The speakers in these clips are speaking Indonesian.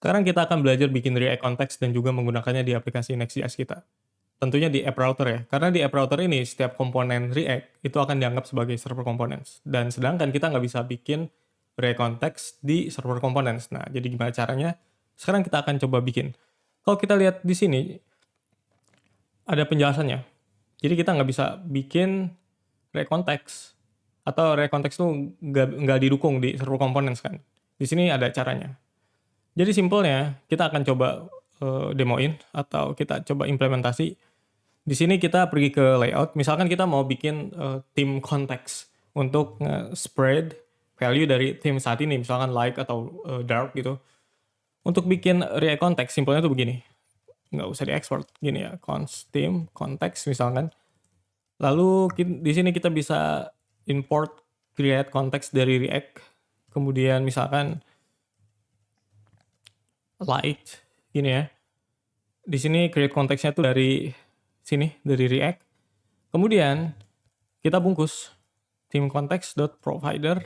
Sekarang kita akan belajar bikin React Context dan juga menggunakannya di aplikasi Next.js kita. Tentunya di app router ya, karena di app router ini setiap komponen React itu akan dianggap sebagai server components. Dan sedangkan kita nggak bisa bikin React Context di server components. Nah, jadi gimana caranya? Sekarang kita akan coba bikin. Kalau kita lihat di sini, ada penjelasannya. Jadi kita nggak bisa bikin React Context. Atau React Context itu nggak didukung di server components kan. Di sini ada caranya. Jadi simpelnya, kita akan coba demoin atau kita coba implementasi. Di sini kita pergi ke layout. Misalkan kita mau bikin theme context untuk spread value dari theme saat ini, misalkan light atau dark gitu. Untuk bikin React context, simpelnya tuh begini. Nggak usah diekspor, gini ya, const theme context misalkan. Lalu di sini kita bisa import create context dari React. Kemudian misalkan light, gini ya. Di sini create konteksnya tuh dari sini, dari React. Kemudian kita bungkus theme context.provider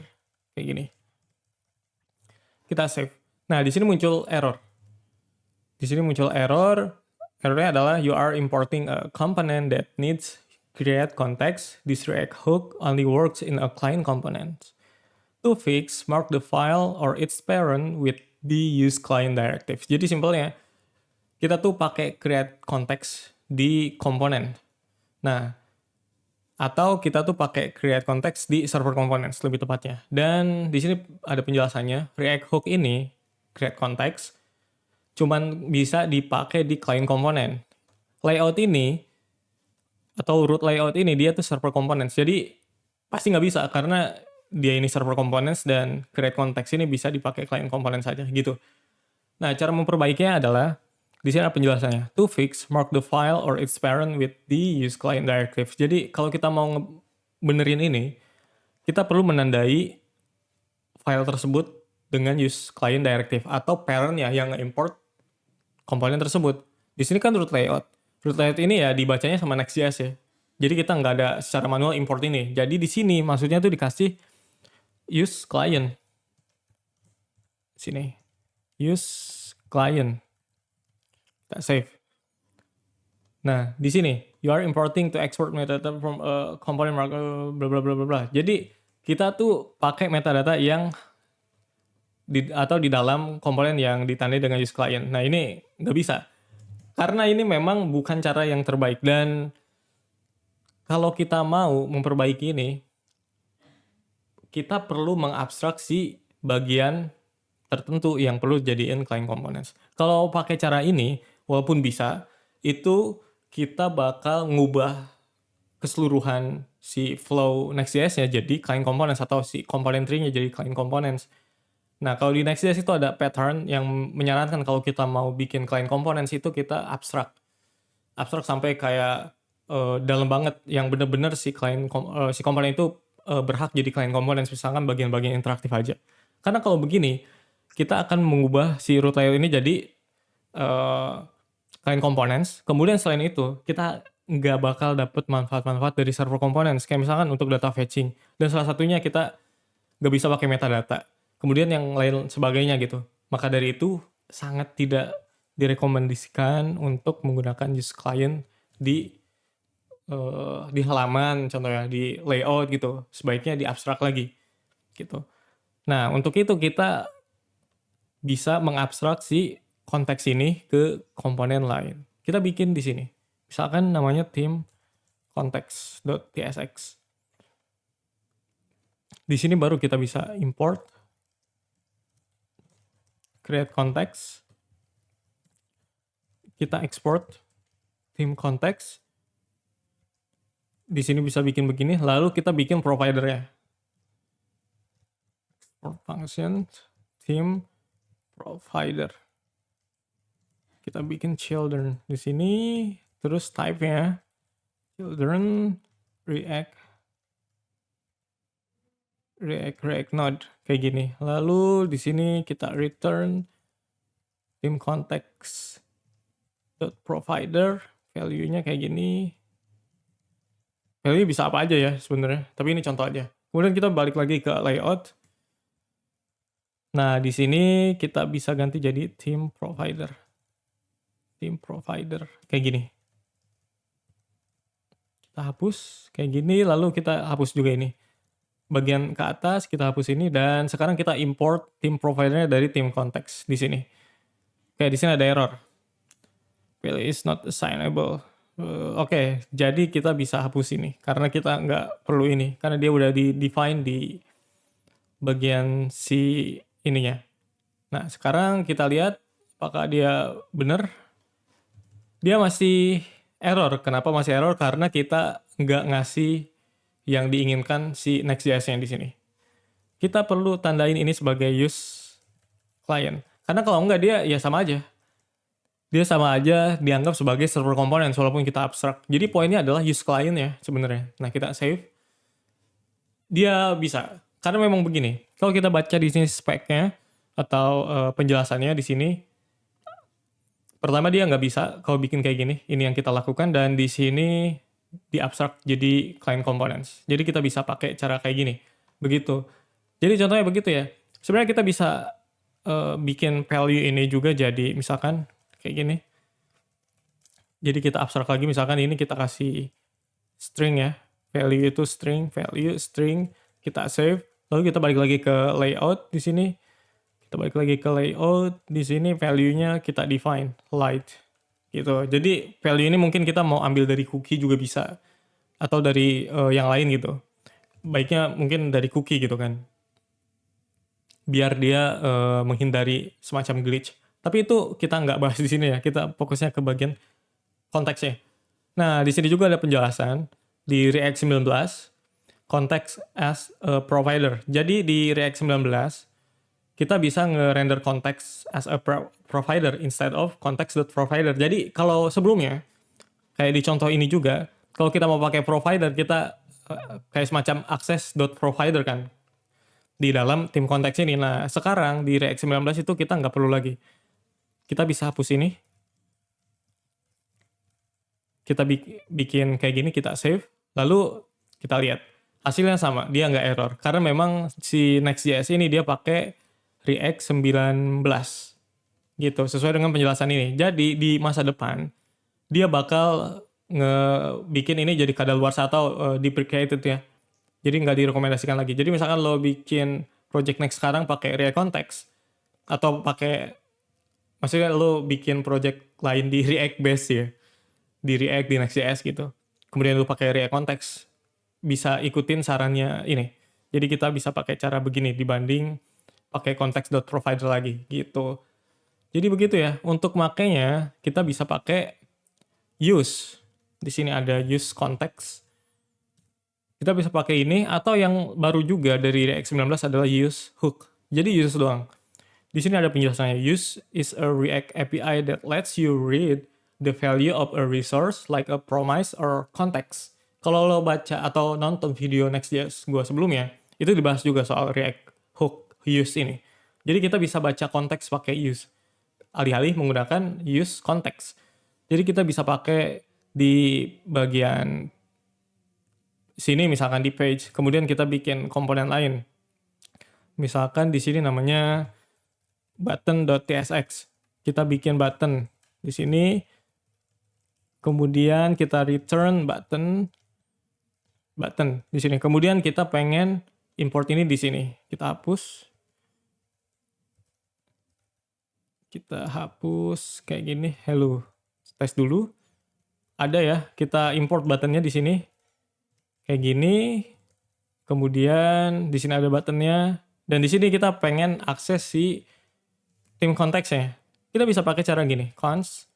kayak gini. Kita save. Nah, di sini muncul error. Di sini muncul error. Errornya adalah you are importing a component that needs create context. This React hook only works in a client component. To fix, mark the file or its parent with the use client directive. Jadi simpelnya, kita tuh pakai create context di komponen. Nah, atau kita tuh pakai create context di server components lebih tepatnya. Dan di sini ada penjelasannya, React hook ini, create context, cuman bisa dipakai di client komponen. Layout ini, atau root layout ini, dia tuh server components. Jadi, pasti nggak bisa karena dia ini server components dan create context ini bisa dipakai client component saja gitu. Nah, cara memperbaikinya adalah di sini ada penjelasannya. To fix, mark the file or its parent with the use client directive. Jadi, kalau kita mau benerin ini, kita perlu menandai file tersebut dengan use client directive atau parent-nya yang nge-import komponen tersebut. Di sini kan root layout. Root layout ini ya dibacanya sama Next.js ya. Jadi kita nggak ada secara manual import ini. Jadi di sini maksudnya tuh dikasih use client. Sini. Use client. Kita save. Nah, di sini you are importing to export metadata from a component marker bla bla bla bla bla. Jadi kita tuh pakai metadata yang atau di dalam komponen yang ditandai dengan use client. Nah, ini nggak bisa. Karena ini memang bukan cara yang terbaik dan kalau kita mau memperbaiki ini, kita perlu mengabstraksi bagian tertentu yang perlu jadiin client components. Kalau pakai cara ini, walaupun bisa, itu kita bakal ngubah keseluruhan si flow Next.js-nya jadi client components atau si component tree-nya jadi client components. Nah, kalau di Next.js itu ada pattern yang menyarankan kalau kita mau bikin client components itu kita abstrak. Abstrak sampai kayak dalam banget yang benar-benar si si komponen itu berhak jadi client components, misalkan bagian-bagian interaktif aja. Karena kalau begini, kita akan mengubah si root layout ini jadi client components. Kemudian selain itu, kita nggak bakal dapet manfaat-manfaat dari server components. Kayak misalkan untuk data fetching. Dan salah satunya kita nggak bisa pakai metadata. Kemudian yang lain sebagainya gitu. Maka dari itu, sangat tidak direkomendasikan untuk menggunakan use client di halaman, contohnya di layout gitu. Sebaiknya di abstrak lagi gitu. Nah, untuk itu kita bisa mengabstraksi konteks ini ke komponen lain. Kita bikin di sini. Misalkan namanya theme context.tsx. Di sini baru kita bisa import create context. Kita export theme context. Di sini bisa bikin begini, lalu kita bikin providernya. Export function theme provider. Kita bikin children di sini, terus type-nya children React node kayak gini. Lalu di sini kita return theme context provider, value-nya kayak gini. Value bisa apa aja ya sebenarnya, tapi ini contoh aja. Kemudian kita balik lagi ke layout. Nah, di sini kita bisa ganti jadi theme provider. Theme provider kayak gini. Kita hapus kayak gini, lalu kita hapus juga ini. Bagian ke atas kita hapus ini, dan sekarang kita import theme providernya dari theme context di sini. Kayak di sini ada error. Value is not assignable. Oke, jadi kita bisa hapus ini karena kita nggak perlu ini, karena dia udah di define di bagian si ininya. Nah, sekarang kita lihat apakah dia benar. Dia masih error. Kenapa masih error? Karena kita nggak ngasih yang diinginkan si Next.js-nya di sini. Kita perlu tandain ini sebagai use client. Karena kalau nggak, dia ya sama aja. Dia sama aja dianggap sebagai server components walaupun kita abstrak. Jadi poinnya adalah use client ya sebenarnya. Nah, kita save. Dia bisa. Karena memang begini. Kalau kita baca di sini spec-nya atau penjelasannya di sini, pertama dia nggak bisa kalau bikin kayak gini. Ini yang kita lakukan, dan di sini di abstrak jadi client components. Jadi kita bisa pakai cara kayak gini. Begitu. Jadi contohnya begitu ya. Sebenarnya kita bisa bikin value ini juga jadi misalkan kayak gini. Jadi kita abstrak lagi, misalkan ini kita kasih string ya. Value itu string, value string, kita save. Lalu kita balik lagi ke layout di sini. Kita balik lagi ke layout, di sini value-nya kita define light gitu. Jadi value ini mungkin kita mau ambil dari cookie juga bisa, atau dari yang lain gitu. Baiknya mungkin dari cookie gitu kan, biar dia menghindari semacam glitch. Tapi itu kita nggak bahas di sini ya. Kita fokusnya ke bagian konteksnya. Nah, di sini juga ada penjelasan di React 19, context as a provider. Jadi di React 19 kita bisa nge-render context as a provider instead of context.provider. Jadi kalau sebelumnya, kayak di contoh ini juga, kalau kita mau pakai provider, kita kayak semacam access.provider kan, di dalam theme konteks ini. Nah, sekarang di React 19 itu kita nggak perlu lagi. Kita bisa hapus ini. Kita bikin kayak gini, kita save. Lalu kita lihat. Hasilnya sama, dia nggak error. Karena memang si Next.js ini dia pakai React 19 gitu, sesuai dengan penjelasan ini. Jadi di masa depan dia bakal bikin ini jadi kadaluarsa atau deprecated ya. Jadi nggak direkomendasikan lagi. Jadi misalkan lo bikin project Next sekarang pakai React Context, atau maksudnya lo bikin project lain di React base ya, di React, di Next.js gitu, kemudian lo pakai React Context, bisa ikutin sarannya ini. Jadi kita bisa pakai cara begini dibanding pakai context.provider lagi gitu. Jadi begitu ya. Untuk makanya kita bisa pakai use. Di sini ada use context. Kita bisa pakai ini, atau yang baru juga dari React 19 adalah use hook. Jadi use doang. Di sini ada penjelasannya. Use is a React API that lets you read the value of a resource like a promise or context. Kalau lo baca atau nonton video Next.js gue sebelumnya, itu dibahas juga soal React hook use ini. Jadi kita bisa baca konteks pakai use, alih-alih menggunakan use konteks. Jadi kita bisa pakai di bagian sini, misalkan di page, kemudian kita bikin komponen lain. Misalkan di sini namanya button.tsx. Kita bikin button di sini, kemudian kita return button di sini. Kemudian kita pengen import ini di sini. Kita hapus. Kita hapus kayak gini. Hello. Tes dulu. Ada ya, kita import buttonnya di sini. Kayak gini. Kemudian di sini ada buttonnya. Dan di sini kita pengen akses si theme konteksnya. Kita bisa pakai cara gini. Const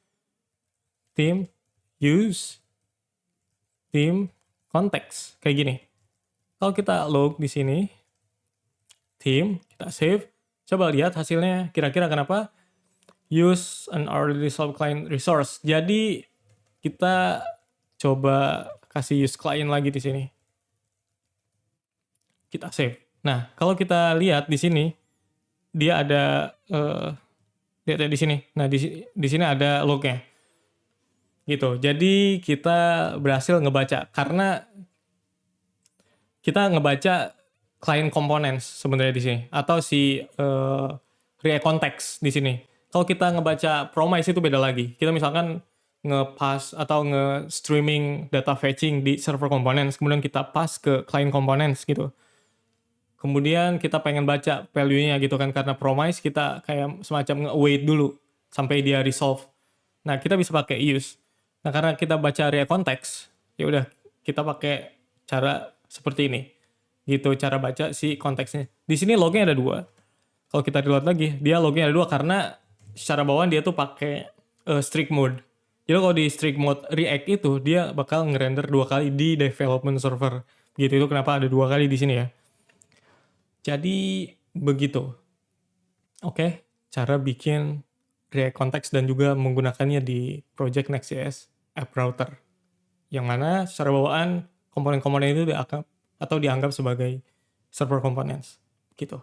theme use theme context. Kayak gini. Kalau kita log di sini, theme, kita save. Coba lihat hasilnya. Kira-kira kenapa? Use an already resolved client resource. Jadi kita coba kasih use client lagi di sini. Kita save. Nah, kalau kita lihat di sini, dia ada lihat di sini. Nah, di sini ada lognya. Gitu. Jadi kita berhasil ngebaca, karena kita ngebaca client components sebenarnya di sini, atau si React context di sini. Kalau kita ngebaca promise itu beda lagi. Kita misalkan nge-pass atau nge-streaming data fetching di server components, kemudian kita pass ke client components gitu. Kemudian kita pengen baca value-nya gitu kan, karena promise kita kayak semacam nge-await dulu sampai dia resolve. Nah, kita bisa pakai use. Nah, karena kita baca React context, ya udah kita pakai cara seperti ini. Gitu cara baca si konteksnya. Di sini lognya ada 2. Kalau kita reload lagi, dia lognya ada 2 karena secara bawaan dia tuh pakai strict mode. Jadi kalau di strict mode React itu dia bakal ngerender 2 kali di development server. Gitu, itu kenapa ada 2 kali di sini ya. Jadi begitu. Oke, cara bikin React context dan juga menggunakannya di project Next.js app router. Yang mana secara bawaan komponen-komponen itu dianggap sebagai server components. Gitu.